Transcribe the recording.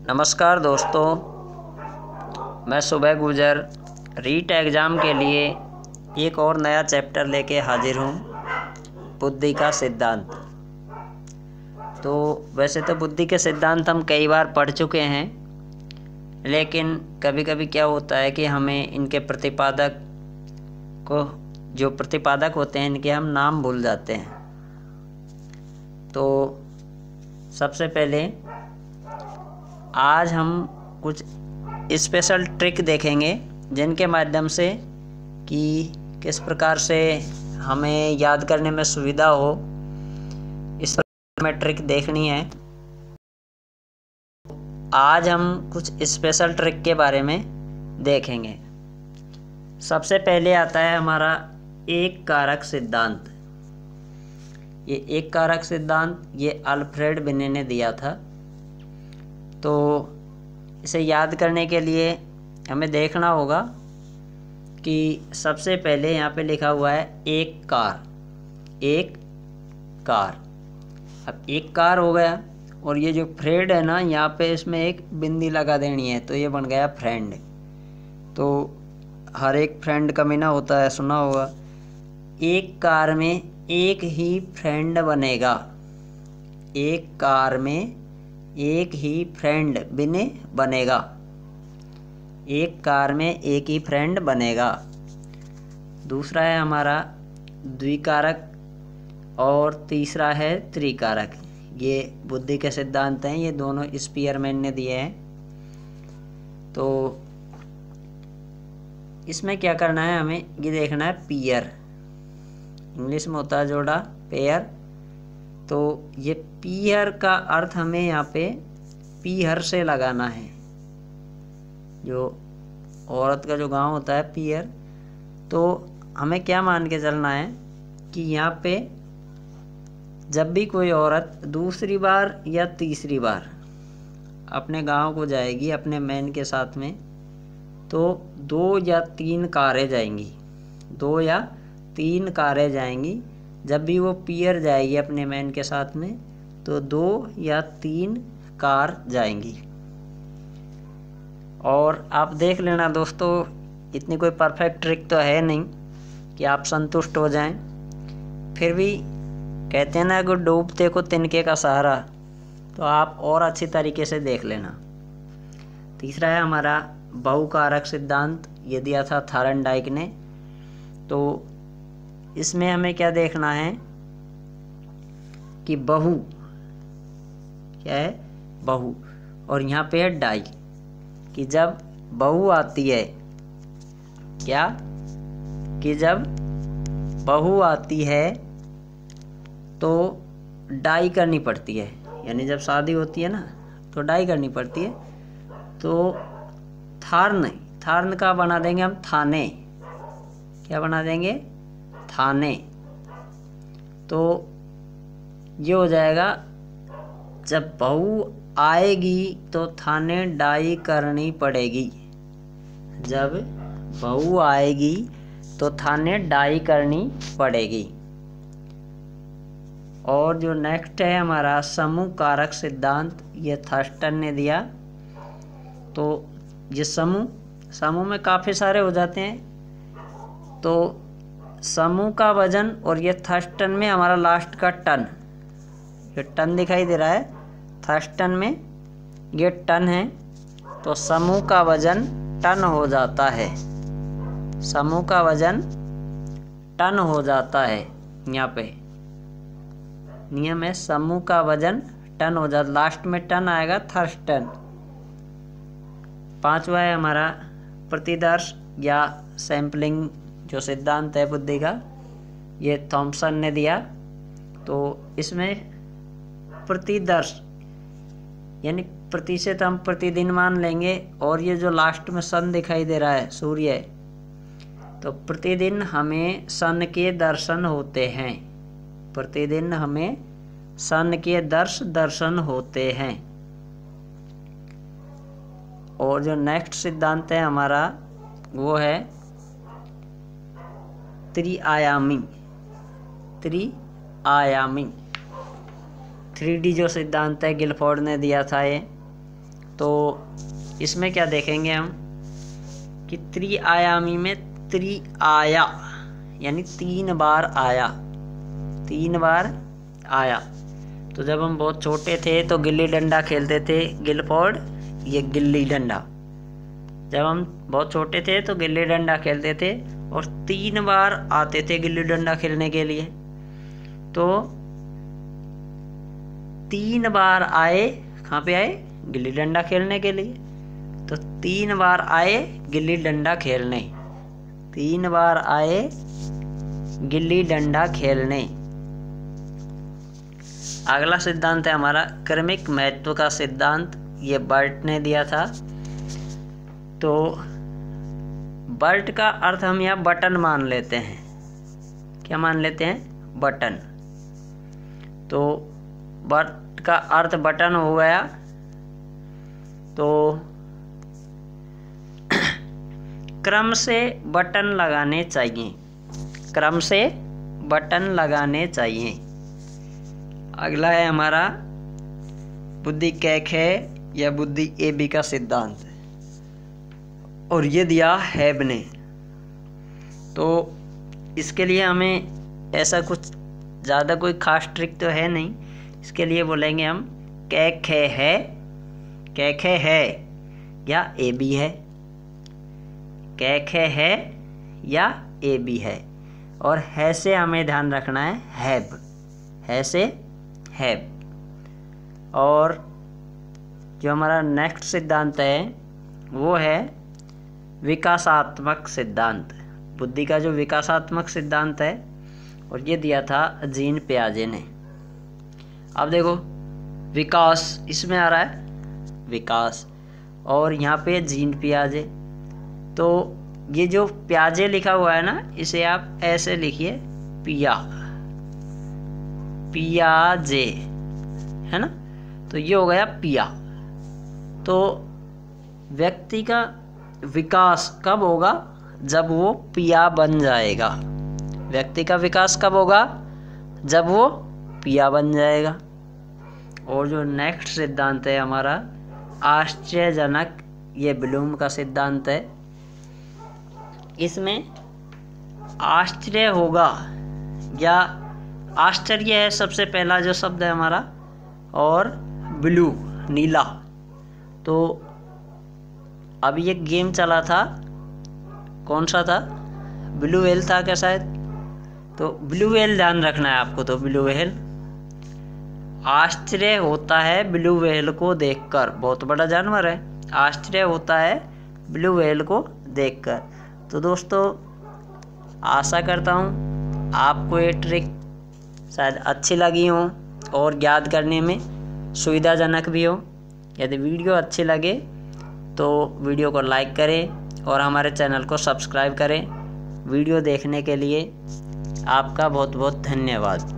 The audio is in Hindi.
नमस्कार दोस्तों, मैं सुबह गुजर रीट एग्ज़ाम के लिए एक और नया चैप्टर लेके हाजिर हूँ, बुद्धि का सिद्धांत। तो वैसे तो बुद्धि के सिद्धांत हम कई बार पढ़ चुके हैं, लेकिन कभी कभी क्या होता है कि हमें इनके जो प्रतिपादक होते हैं इनके हम नाम भूल जाते हैं। तो सबसे पहले आज हम कुछ स्पेशल ट्रिक देखेंगे जिनके माध्यम से कि किस प्रकार से हमें याद करने में सुविधा हो, इस प्रकार में ट्रिक देखनी है। आज हम कुछ स्पेशल ट्रिक के बारे में देखेंगे। सबसे पहले आता है हमारा एक कारक सिद्धांत। ये एक कारक सिद्धांत ये अल्फ्रेड बिने ने दिया था। तो इसे याद करने के लिए हमें देखना होगा कि सबसे पहले यहाँ पे लिखा हुआ है एक कार। अब एक कार हो गया और ये जो फ्रेड है ना, यहाँ पे इसमें एक बिंदी लगा देनी है, तो ये बन गया फ्रेंड। तो हर एक फ्रेंड का मीना होता है, सुना होगा। एक कार में एक ही फ्रेंड बनेगा, एक कार में एक ही फ्रेंड बनेगा, एक कार में एक ही फ्रेंड बनेगा। दूसरा है हमारा द्विकारक और तीसरा है त्रिकारक। ये बुद्धि के सिद्धांत हैं, ये दोनों स्पीयरमैन ने दिए हैं। तो इसमें क्या करना है, हमें ये देखना है पियर, इंग्लिश में होता है जोड़ा पेयर। तो ये पीहर का अर्थ हमें यहाँ पे पीहर से लगाना है। जो औरत का जो गांव होता है पीहर, तो हमें क्या मान के चलना है कि यहाँ पे जब भी कोई औरत दूसरी बार या तीसरी बार अपने गांव को जाएगी अपने मैन के साथ में, तो 2 या 3 कारें जाएंगी, 2 या 3 कारें जाएंगी। जब भी वो पियर जाएगी अपने मैन के साथ में, तो 2 या 3 कार जाएंगी। और आप देख लेना दोस्तों, इतनी कोई परफेक्ट ट्रिक तो है नहीं कि आप संतुष्ट हो जाएं। फिर भी कहते हैं ना कि डूबते को तिनके का सहारा, तो आप और अच्छी तरीके से देख लेना। तीसरा है हमारा बहुकारक सिद्धांत, ये दिया था थारनडाइक ने। तो इसमें हमें क्या देखना है कि बहु क्या है, बहु, और यहाँ पे है डाई, कि जब बहु आती है, क्या कि जब बहु आती है तो डाई करनी पड़ती है। यानी जब शादी होती है ना, तो डाई करनी पड़ती है। तो थार्न का बना देंगे हम थाने। क्या बना देंगे, थाने। तो ये हो जाएगा, जब बहू आएगी तो थाने डाई करनी पड़ेगी। जब बहू आएगी तो थाने डाई करनी पड़ेगी। और जो नेक्स्ट है हमारा समूह कारक सिद्धांत, ये थर्स्टन ने दिया। तो ये समूह में काफ़ी सारे हो जाते हैं। तो समूह का वजन, और ये थर्स्टन में हमारा लास्ट का टन, ये टन दिखाई दे रहा है, थर्स्टन में ये टन है। तो समूह का वजन टन हो जाता है, समूह का वजन टन हो जाता है। यहाँ पे नियम है, समूह का वजन टन हो जाता, लास्ट में टन आएगा, थर्स्टन। पांचवा है हमारा प्रतिदर्श या सैम्पलिंग, जो सिद्धांत है बुद्धि का, ये थॉमसन ने दिया। तो इसमें प्रतिदर्श यानी प्रतिशत हम प्रतिदिन मान लेंगे, और ये जो लास्ट में सन दिखाई दे रहा है, सूर्य, तो प्रतिदिन हमें सन के दर्शन होते हैं, प्रतिदिन हमें सन के दर्शन होते हैं। और जो नेक्स्ट सिद्धांत है हमारा, वो है त्रिआयामी 3D जो सिद्धांत है गिलफोर्ड ने दिया था ये। तो इसमें क्या देखेंगे हम कि त्रिआयामी में त्रिआया यानी 3 बार आया, 3 बार आया। तो जब हम बहुत छोटे थे तो गिल्ली डंडा खेलते थे, गिलफोर्ड, ये गिल्ली डंडा। जब हम बहुत छोटे थे तो गिल्ली डंडा खेलते थे और 3 बार आते थे गिल्ली डंडा खेलने के लिए। तो 3 बार आए, कहाँ पे आए? गिल्ली डंडा खेलने के लिए। तो 3 बार आए गिल्ली डंडा खेलने, 3 बार आए गिल्ली डंडा खेलने। अगला सिद्धांत है हमारा क्रमिक महत्व का सिद्धांत। ये बर्ट ने दिया था। तो बर्ट का अर्थ हम यहाँ बटन मान लेते हैं। क्या मान लेते हैं? बटन। तो बर्ट का अर्थ बटन हो गया। तो क्रम से बटन लगाने चाहिए, क्रम से बटन लगाने चाहिए। अगला है हमारा बुद्धि कैक है या बुद्धि AB का सिद्धांत, और ये दिया हैब ने। तो इसके लिए हमें ऐसा कुछ ज़्यादा कोई खास ट्रिक तो है नहीं। इसके लिए बोलेंगे हम कैक है, कैक है या AB है, कैक है या AB है। और है से हमें ध्यान रखना है हैब, है से हैब। और जो हमारा नेक्स्ट सिद्धांत है वो है विकासात्मक सिद्धांत। बुद्धि का जो विकासात्मक सिद्धांत है, और ये दिया था जीन पियाजे ने। अब देखो विकास इसमें आ रहा है, विकास, और यहाँ पे जीन पियाजे। तो ये जो पियाजे लिखा हुआ है ना, इसे आप ऐसे लिखिए, पिया, पियाजे, है ना। तो ये हो गया पिया। तो व्यक्ति का विकास कब होगा? जब वो पिया बन जाएगा। व्यक्ति का विकास कब होगा? जब वो पिया बन जाएगा। और जो नेक्स्ट सिद्धांत है हमारा आश्चर्यजनक, ये ब्लूम का सिद्धांत है। इसमें आश्चर्य होगा या आश्चर्य है सबसे पहला जो शब्द है हमारा, और ब्लू नीला। तो अब ये गेम चला था, कौन सा था? ब्लू व्हेल था क्या शायद? तो ब्लू व्हेल ध्यान रखना है आपको। तो ब्लू व्हेल, आश्चर्य होता है ब्लू व्हेल को देखकर, बहुत बड़ा जानवर है, आश्चर्य होता है ब्लू व्हेल को देखकर। तो दोस्तों आशा करता हूँ आपको ये ट्रिक शायद अच्छी लगी हो और याद करने में सुविधाजनक भी हो। यदि वीडियो अच्छी लगे तो वीडियो को लाइक करें और हमारे चैनल को सब्सक्राइब करें। वीडियो देखने के लिए आपका बहुत बहुत धन्यवाद।